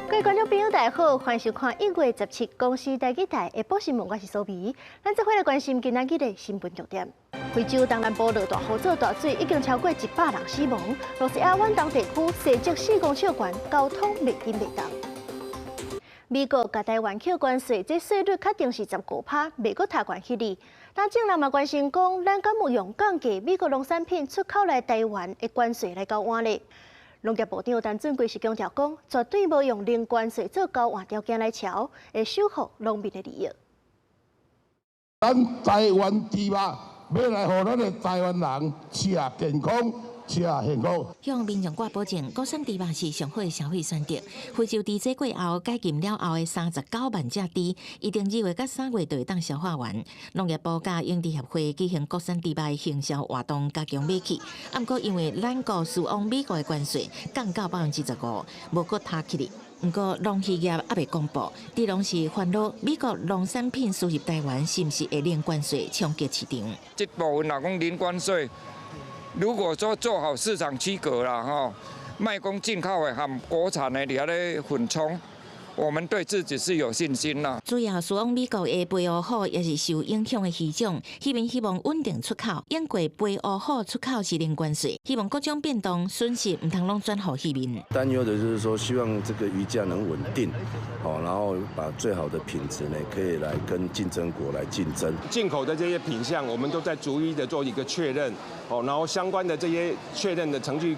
各位观众朋友，大家好，欢迎收看1月17公司台记台的报新闻，我是苏眉。咱这回来关心今仔日的新闻重点。非洲东南部热大雨做大水，已经超过100人死亡。罗斯亚湾东地区水积4公尺悬，交通袂紧袂动。美国甲台湾扣关税，这税率确定是15%，袂阁抬悬起哩。但正人嘛关心讲，咱敢有用降低美国农产品出口来台湾的关税来交换咧？农业部长陈俊贵是强调讲，绝对无用零关税做交换条件来瞧，会守护农民的利益。咱台湾猪肉要来互咱的台湾人吃健康。是啊，幸福。向民众挂保证，国产猪肉是上好的消费选择。非洲猪这过后解禁了后的39万只猪，一定2月到3月就会当消化完。农业部甲养殖协会举行国产猪肉的行销活动，加强买起。不过因为咱国输往美国的关税降到15%，无阁抬起哩。不过农渔业还未公布，猪农是烦恼美国农产品输入台湾是不是会零关税冲击市场？这部分若讲零关税。如果说做好市场区隔啦，哈，卖讲进口的和国产的伫咧混充，我们对自己是有信心啦。主要输往美国的白乌虎也是受影响的鱼种，希望稳定出口。英国白乌虎出口是零关税，希望各种变动损失唔通拢转互渔民。担忧的就是说，希望这个鱼价能稳定，好，然后把最好的品质呢，可以来跟竞争国来竞争。进口的这些品项，我们都在逐一的做一个确认，哦，然后相关的这些确认的程序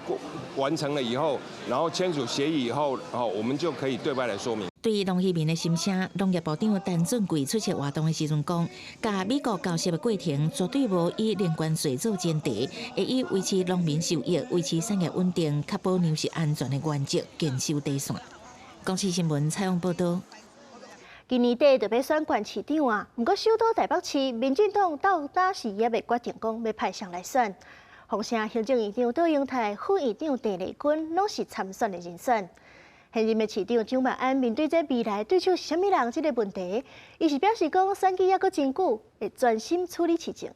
完成了以后，然后签署协议以后，哦，我们就可以对外来说明。对于农渔民的心声，农业部长陈俊贵出席活动的时阵讲，甲美国交涉的过程绝对无以零关税做前提，会以维持农民收益、维持产业稳定、确保粮食安全的原则坚守底线。公司新闻采访报道。今年底就要选县市长啊，不过首都台北市民进党到哪时也未决定讲要派谁来选。凤城行政院长杜永泰、副院长郑丽君拢是参选的人选。现任的市长蒋万安面对这未来对手是虾米人这个问题，伊是表示讲选举还阁真久，会专心处理市政。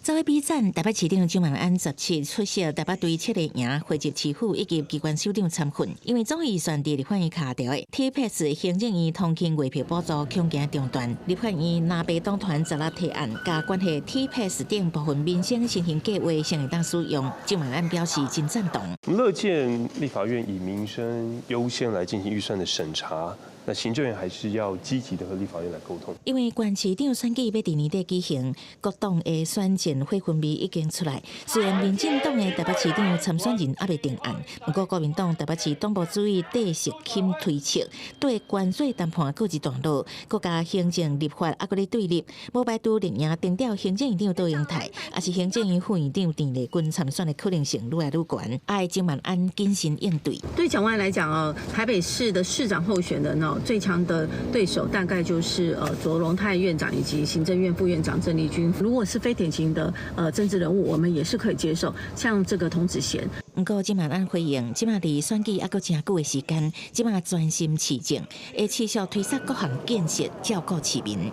作为比战，台北市长蒋万安17出席台北队7个营汇集市府以及机关首长参选，因为总预算伫立法院卡掉的 TPS 行政院通勤月票补助恐惊中断，立法院南北党团10提案，甲关系 TPS 等部分民生新型计划先会当使用。蒋万安表示真赞同，乐见立法院以民生优先来进行预算的审查。那行政院还是要积极的和立法院来沟通，因为县市长选举要伫年底举行，各党的选前会分别已经出来。虽然民进党的台北市长参选人还未定案，不过国民党台北市党部主委戴石钦推测，对关税谈判告一段落，国家行政立法还阁咧对立，无排除连赢定调行政院长杜永泰，也是行政院副院长郑丽君参选的可能性愈来愈悬，爱蒋万安谨慎应对。对蒋万安来讲哦，台北市的市长候选人哦。最强的对手大概就是卓荣泰院长以及行政院副院长郑丽君。如果是非典型的政治人物，我们也是可以接受。像这个童子贤，不过今晚按回应，今晚离选举还阁真久的时间，今晚专心市政，会持续推出各项建设，照顾市民。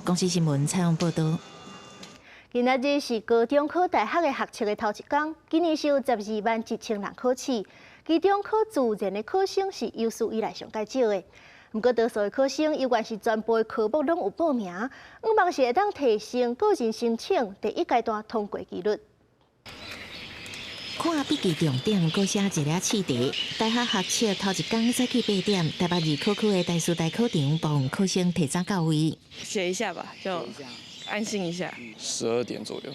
公司新闻采访报道。今仔日是高中考大学的学测的头一天，今年是有12万1000人考试。其中考自然的考生是有史以来上介少的，不过多数的考生依然是全部的科目拢有报名，望是会当提升个人申请第一阶段通过几率。看笔记重点，搁写一粒试题。大学学测头一天早起8点，台北二科区的台师大考场，部分考生提早到位。写一下吧，就安心一下。12点左右。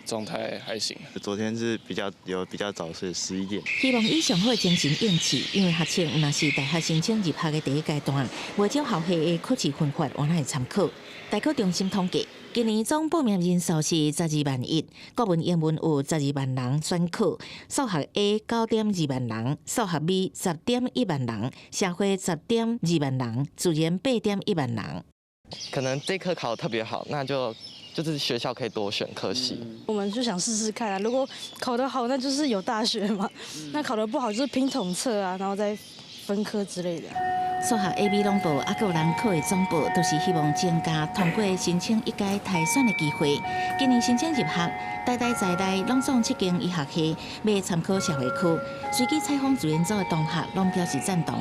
状态还行，昨天是比较早睡，11点。希望以上好的精神应试，因为学测若是大学申请入学的第一阶段，未少校系的考试分法原来会参考。大考中心统计，今年总报名人数是12万1，国文、英文有12万人选考，数学 A 9.2万人，数学 B 10.1万人，社会10.2万人，自然8.1万人。可能这科考得特别好，那就是学校可以多选科系。我们就想试试看啊，如果考得好，那就是有大学嘛；那考得不好，就是拼统测啊，然后再分科之类的。所学 AB 拢部啊，个人考的总部都是希望增加通过申请一届台选的机会。今年申请入学，代代在内拢总7间医学系要参考社会科。随机采访主研组的同学拢表示赞同。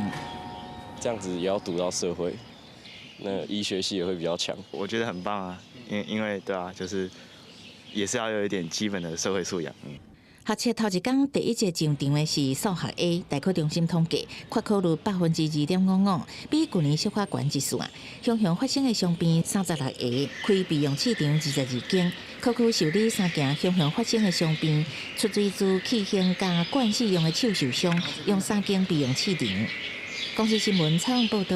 这样子也要读到社会，那医学系也会比较强。我觉得很棒啊，因为对啊，就是也是要有一点基本的社会素养。学测头一天第一节上场的是数学 A， 大考中心统计，缺考率2.55%，比去年小可悬一丝。雄雄发生的伤病36个，开备用市场22间。科区受理3件雄雄发生的伤病，出自自器械加惯使用的手受伤，用3间备用市场。公司新闻采访报道。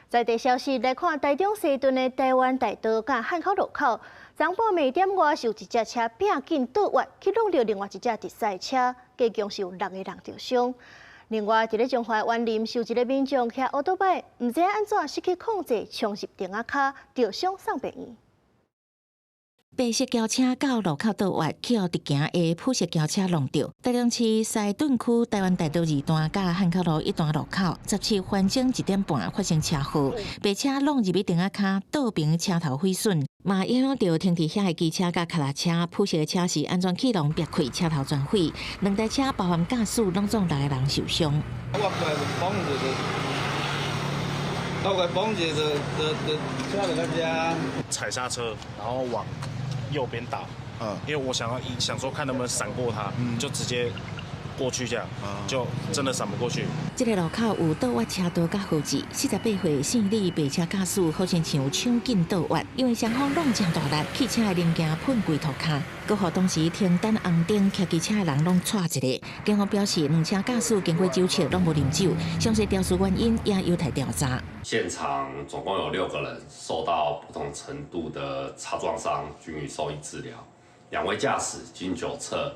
在地消息来看，台中西屯的台湾大道甲汉口路口，昨晡暝点外有一只车拼紧倒弯，去弄到另外一只直赛车，加共是有6个人受伤。另外，伫咧中华湾林受一个民众骑乌托摆，唔知安怎失去控制，冲入顶仔骹，吊伤送病院。白色轿车到路口倒弯，去互直行的普色轿车弄到。台中市西屯区台湾大道2段甲汉口路1段路口，17分钟1点半发生车祸，白车弄入去顶仔骹，倒边车头毁损，嘛影响到停伫遐的机车甲脚踏车。普色的车是安全气囊裂开，车头全毁，2台车包含驾驶拢总6个人受伤。踩刹车，然后往右边打，因为我想说看能不能闪过他，就直接过去这样，就真的闪不过去。这个路口有倒弯车道甲号志，48岁姓李白车驾驶好像抢紧倒弯，因为双方拢真大力，汽车的零件喷规涂骹，搁互当时停等红灯骑机车的人拢踹一个。警方表示，2车驾驶经过酒测拢无啉酒，详细肇事原因也有待调查。现场总共有6个人受到不同程度的擦撞伤，均予受医治疗。2位驾驶经酒测，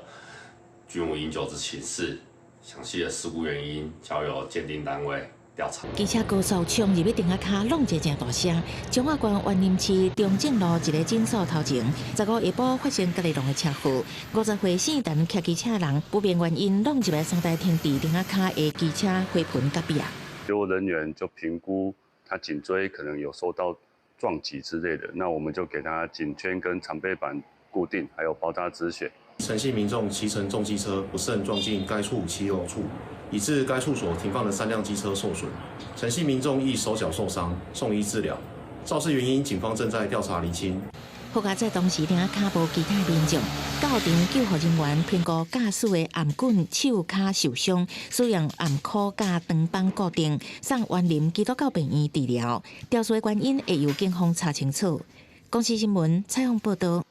均无饮酒之情事。详细的事故原因交由鉴定单位调查。机车高速冲入去顶仔骹，弄一个真大声。中华县湾林市中正路一个诊所头前，15下晡发生隔离弄的车祸。50岁姓陈骑机车人不明原因弄入来3台停伫顶仔骹的机车花盆隔壁。救护人员就评估他颈椎可能有受到撞击之类的，那我们就给他颈圈跟长背板固定，还有包扎止血。陈姓民众骑乘重机车不慎撞进该处骑楼处，以致该处所停放的3辆机车受损。陈姓民众亦手脚受伤，送医治疗。肇事原因，警方正在调查厘清。好在在当时顶仔骹无其他民众，到场救护人员评估驾驶的颔棍、手骹受伤，使用颔箍甲长板固定，送湾林基督教病院治疗。调查的原因会由警方查清楚。公司新闻采访报道。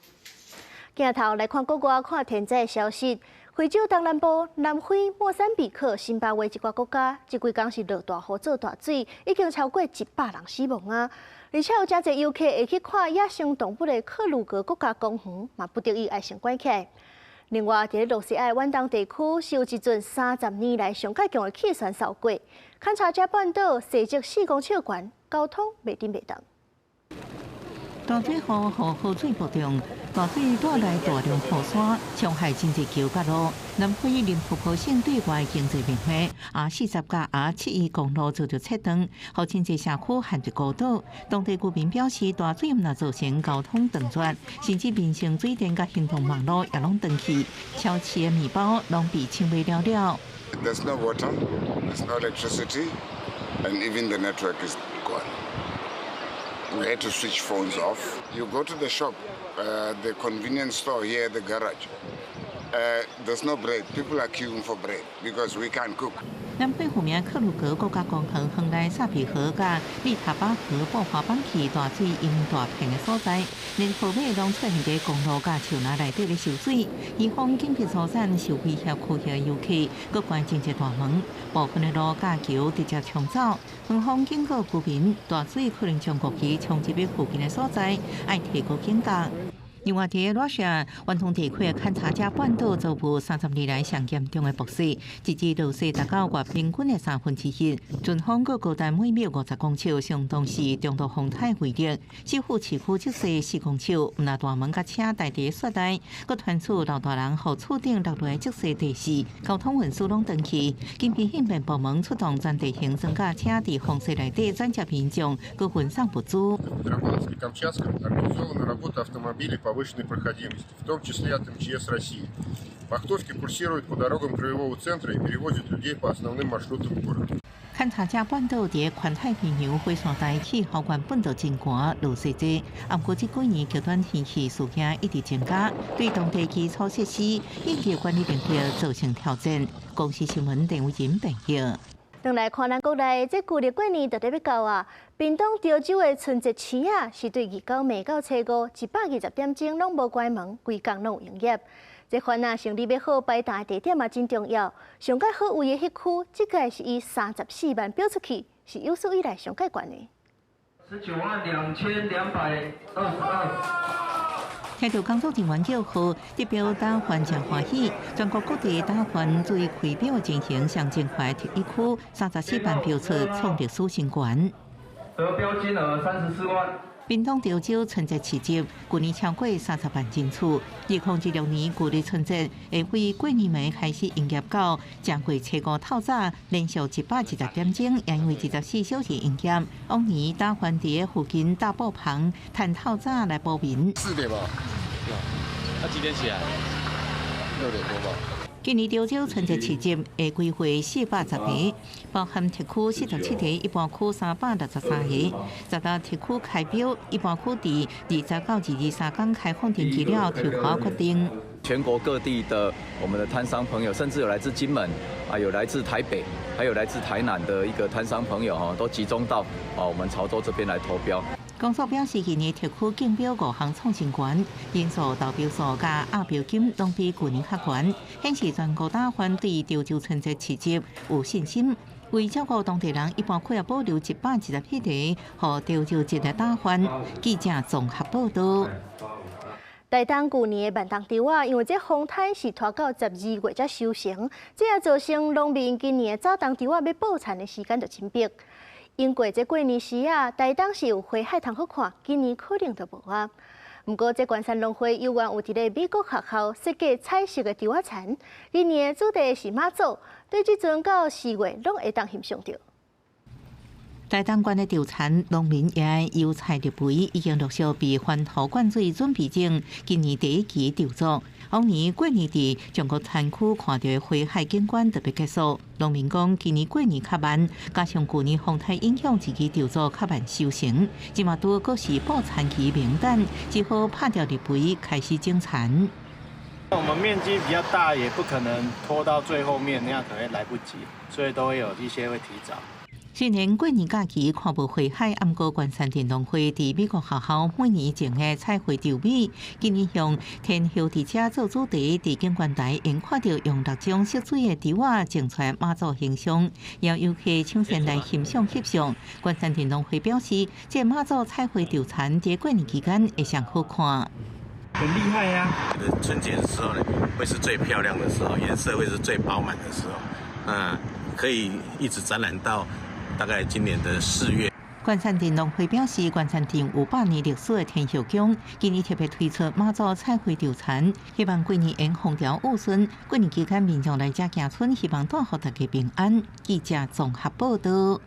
镜头来看国外看天灾的消息。非洲东南部、南非、莫桑比克、辛巴威一寡国家，这几天是落大雨做大水，已经超过100人死亡啊！而且有真侪游客会去看野生动物的克鲁格国家公园，嘛不得已爱先关起来。另外，在罗西埃远东地区，是有一阵30年来上较强的气旋扫过，勘察加半岛西积4公尺悬，交通袂顶袂当。大水河和河水暴动，大水带来大量雨伞，伤害经济桥甲路。南非林普坡省对外经济变化，R40甲R71公路遭到切断，互真济社区陷入孤岛。当地居民表示，大水也造成交通断绝，甚至民生水电甲行动网络也拢断去，超市的面包拢被清卖了了。There's no water, there's no electricity, and even the network is gone. We had to switch phones off. You go to the shop, the convenience store here, the garage. There's no bread. People are queuing for bread because we can't cook. 南非著名克鲁格国家公园园内沙皮河甲利塔巴河爆发板起大水淹大片的所在，连河尾拢出现伫公路甲树林内底咧受水，渔方紧急疏散受威胁区域的游客，各关真济大门，部分的路架桥直接冲走。园方警告居民，大水可能将国旗冲击到附近的所在，爱提高警觉。另外，伫罗西亚远东地区的勘察加半岛遭遇30年来上严重的暴雪，直至落雪达到月平均的1/3。阵风各高达每秒50公尺，相当是中度风态威力。市府市区积雪4公尺，毋但大门甲车大伫雪内，佮传出老大人互厝顶落来积雪地势，交通运输拢断去。紧急应变部门出动全地形装甲车伫风雪内底转接民众，佮分散物资。повышенной проходимости, в том числе от МЧС России. Вахтовки курсируют по дорогам краевого центра и перевозят людей по основным маршрутам города. 勘察加半岛伫环太平洋火山带气候原本就真寒，落雪多。不过这几年极端天气事件一直增加，对当地基础设施、应急管理能力造成挑战。公司新闻陈伟仁报道。转来看咱国内，这旧历过年就要到啊！屏东潮州的春节市啊，是对29暝到初5120点钟拢无关门，规工拢有营业。这番啊，成立要好摆摊的地点嘛真重要。上界好位的迄区，这届是以34万标出去，是有史以来上界悬的。192222。听到工作人员叫号，这表打还真欢喜。全国各地打还最开表进行上正快第一区34万标出，创历史新高。得标金额34万。屏东潮州春节市集，去年超过30万人次。2016年旧历春节会为过年暝开始营业到正月初5透早，连续110点钟，也因为24小时营业。往年打还伫附近大埔旁，趁透早来报名。4点吧。那几点起来？6点多吧。今年潮州春节市集会规划410个，包含特区47个，一般区363个。直到特区开标，一般区伫20到23天开放登记了，投票决定。全国各地的我们的摊商朋友，甚至有来自金门啊，有来自台北，还有来自台南的一个摊商朋友哈，都集中到我们潮州这边来投标。公所表示，今年特区竞标5项创新权，人数、投标数加押标金拢比去年较悬，显示全国打还对潮州春节市集有信心。为照顾当地人，一般可以保留117个，和潮州节的打还。记者综合报道。台东旧年的万冬稻啊，因为这风台是拖到12月才收成，这也造成农民今年早冬稻啊要报产的时间就真逼。因过这过年时啊，台东是有花海通好看，今年可能就无啊。不过这关山农会有缘有伫咧美国学校设计彩色的稻仔田，今年的主题是妈祖，对即阵到4月拢会当欣赏到。台东县的稻田，农民也油菜入肥，已经陆续被翻土灌水准备种今年第一期稻作。往年过年伫中国山区看到的花海景观特别结束。农民讲，今年过年较慢，加上去年风台影响，自己稻作较慢收成。即马拄阁是报产期名单，只好拍掉入肥开始种田。我们面积比较大，也不可能拖到最后面，那样可能会来不及，所以都会有一些会提早。虽然过年假期看无花海，毋过关山电动会伫美国学校每年种的彩绘稻米，今年用天后伫遮做主题，伫景观台用看到用6种色水的稻仔种出妈祖形象，也游客抢先来欣赏翕相。关山电动会表示，这妈祖彩绘稻田伫过年期间会上好看。很厉害呀！春节的时候呢，会是最漂亮的时候，颜色会是最饱满的时候，可以一直展览到大概今年的4月。关山电农会表示，关山店500年历史的天后宫，今年特别推出妈祖彩绘稻田，希望过年用风调雨顺。过年期间，民众来遮行村，希望带予大家平安。记者综合报道。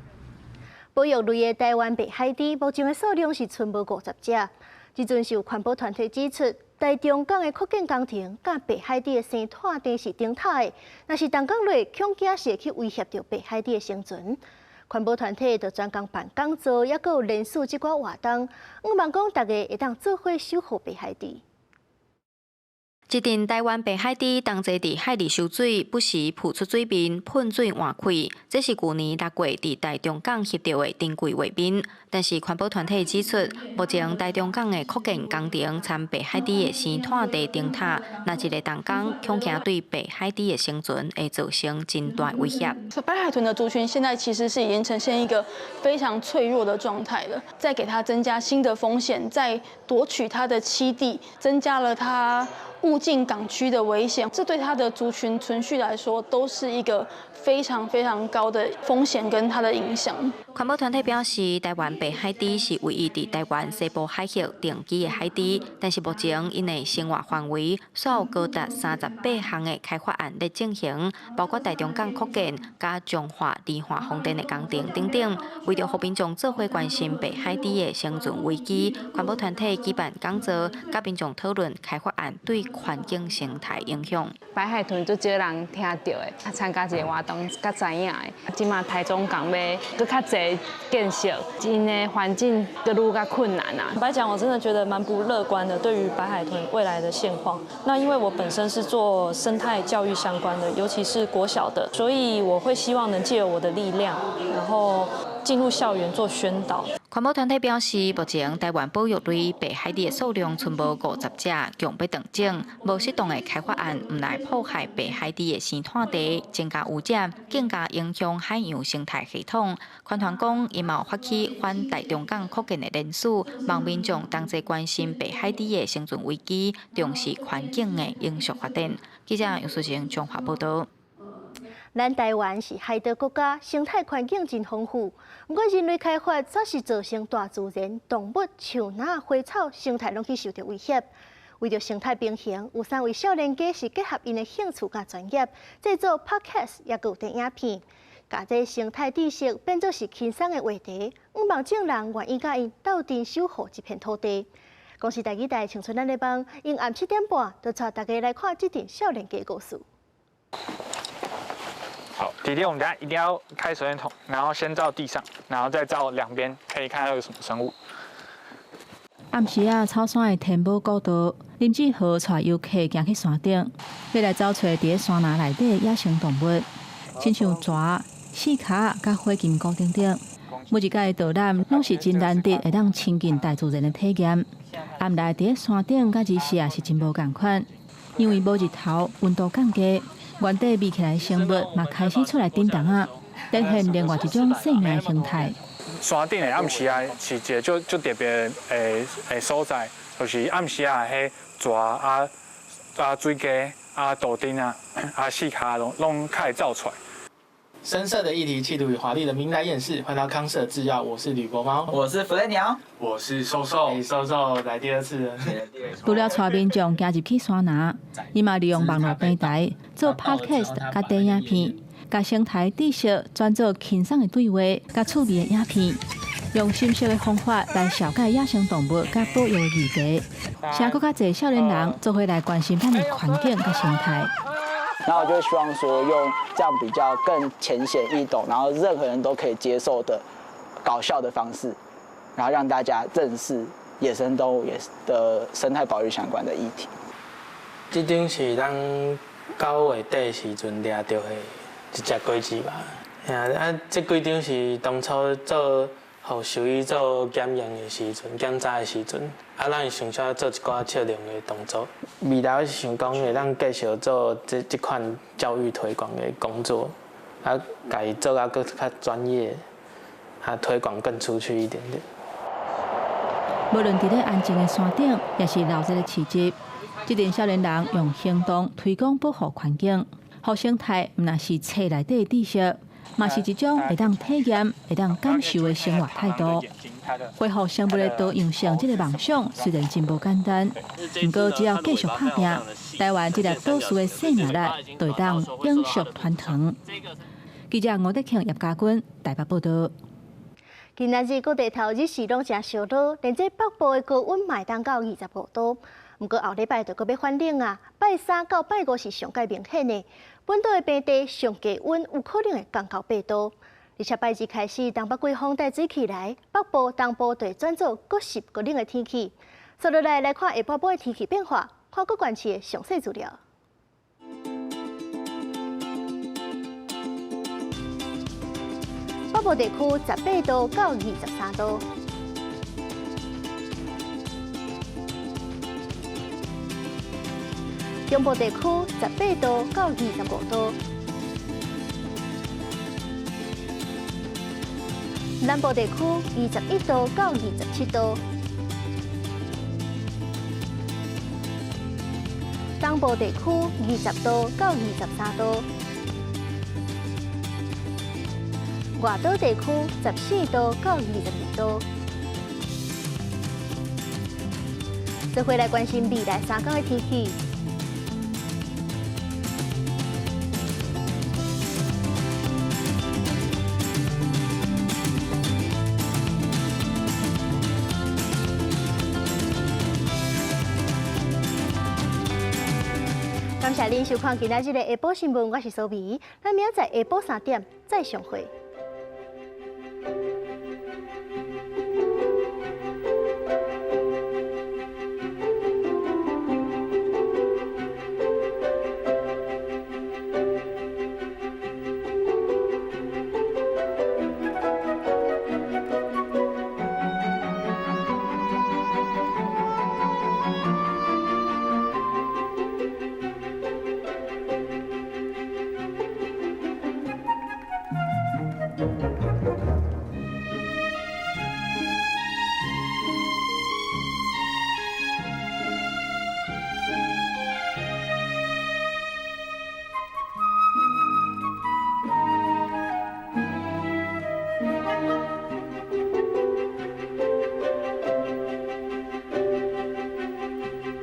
保育类的台湾白海猪，目前的数量是剩无50只。即阵是有环保团体指出，台中港的扩建工程甲白海猪的生态地是顶塔的，若是动工落，恐惊是会去威胁到白海猪的生存。环保团体就专工办讲座，也有联署即寡活动，希望讲大家会当做伙守护白海猪。一阵台湾北海猪同齐伫海里游水，不时浮出水面，喷水换开。这是去年6月伫台中港翕到的珍贵画面。但是环保团体指出，目前台中港的扩建工程参北海猪的生态地灯塔，若一个动工，恐惊对北海猪的生存会造成真大威胁。白海豚的族群现在其实是已经呈现一个非常脆弱的状态了，再给它增加新的风险，再夺取它的栖地，增加了它误进港区的危险，这对它的族群存续来说都是一个非常非常高的风险跟它的影响。环保团体表示，台湾北海猪是唯一伫台湾西部海域定居的海猪，但是目前因的生活范围所有高达38项的开发案在进行，包括台中港扩建、加彰化离岸风电的工程等等。为着和民众做伙关心北海猪的生存危机，环保团体举办讲座，甲民众讨论开发案对环境生态影响。白海豚最少人听到的，参加这个活动较知影的。即马台中港要搁较侪建设，因的环境搁愈较困难啊。白讲，我真的觉得蛮不乐观的，对于白海豚未来的现况。那因为我本身是做生态教育相关的，尤其是国小的，所以我会希望能借由我的力量，然后进入校园做宣导。环保团体表示，目前台湾保育类北海猪的数量剩无50只，强要断种。无适当的开发案，唔来破坏北海猪的生态地，增加污染，更加影响海洋生态系统。环团讲，因嘛有发起反台中港扩建的联署，望民众同齐关心北海猪的生存危机，重视环境的永续发展。记者杨淑晴综合报道。咱台湾是海岛国家，生态环境真丰富。不过人类开发则是造成大自然、动物、树林、花草生态拢去受到威胁。为着生态平衡，有3位少年家是结合因的兴趣甲专业，制作 podcast 也有电影片，把这生态知识变作是轻松的话题。望众人愿意甲因斗阵守护一片土地。公视台记者请出咱的帮，因暗7点半就带大家来看这段少年家故事。好，弟弟，我们等下一定要开手电筒，然后先照地上，然后再照两边，可以看到有什么生物。暗时啊，草山的天宝古道，林志豪带游客行去山顶，要来找找伫山林内底野生动物，亲像蛇、四脚甲火金菇等等。每一届导览拢是真难得，会当亲近大自然的体验。暗内伫山顶甲日时也是真无共款，因为无日头，温度降低。原地密起来的生物嘛开始出来叮当啊，展现另外一种生命的形态。山顶的暗时啊，是一个就特别的所在，就是暗时啊，迄蛇水鸡豆丁四脚拢开始造出来。深色的议题，企图与华丽的名来掩饰，换到康舍制药。我是吕伯猫，我是弗雷鸟，我是瘦瘦。瘦瘦来第2次了。除了带民众行入去山林，伊嘛利用网络平台做 podcast 甲电影片，甲生态知识转做轻松的对话，甲趣味的影片，用深色的方法来了解野生动物甲保育的议题，请更较侪少年人做伙来关心咱的环境甲生态。然后我就希望说，用这样比较更浅显易懂，然后任何人都可以接受的搞笑的方式，然后让大家认识野生动物的生态保育相关的议题。这张是咱9月底时阵抓到的一只龟子吧。这几张是当初做互兽医做检验的时阵、检查的时阵，咱想要做一寡测量的动作。未来我是想讲，会当继续做这款教育推广的工作，家己做更较专业，推广更出去一点点。无论伫咧安静的山顶，也是闹热的市集，这群少年人用行动推广保护环境、互生态，毋但是册内底的知识。嘛是一种会当体验、会当感受的生活态度。恢复生物的多样性，这个梦想虽然真无简单，不过只要继续打拼，台湾这个岛屿的生命力就会当永续传承。记者吴德庆、叶家军台北报道。今仔日各地头日时拢真烧热，连这北部的高温嘛会当到25度。不过后礼拜就搁要反冷啊，拜3到拜5是上界明显的。本岛的平地上低温有可能会降到8度，而且拜2开始，东北季风带水起来，北部、东部就转做搁湿搁冷的天气。接落来看下晡晡的天气变化，看各县市的详细资料。北部地区18度到23度，中部地区18度到25度，南部地区21度到27度，东部地区20度到23度。外岛地区14度到22度。再回来关心未来3天的天气。感谢您收看今仔日的下晡新闻，我是苏眉，咱明仔载下晡3点再相会。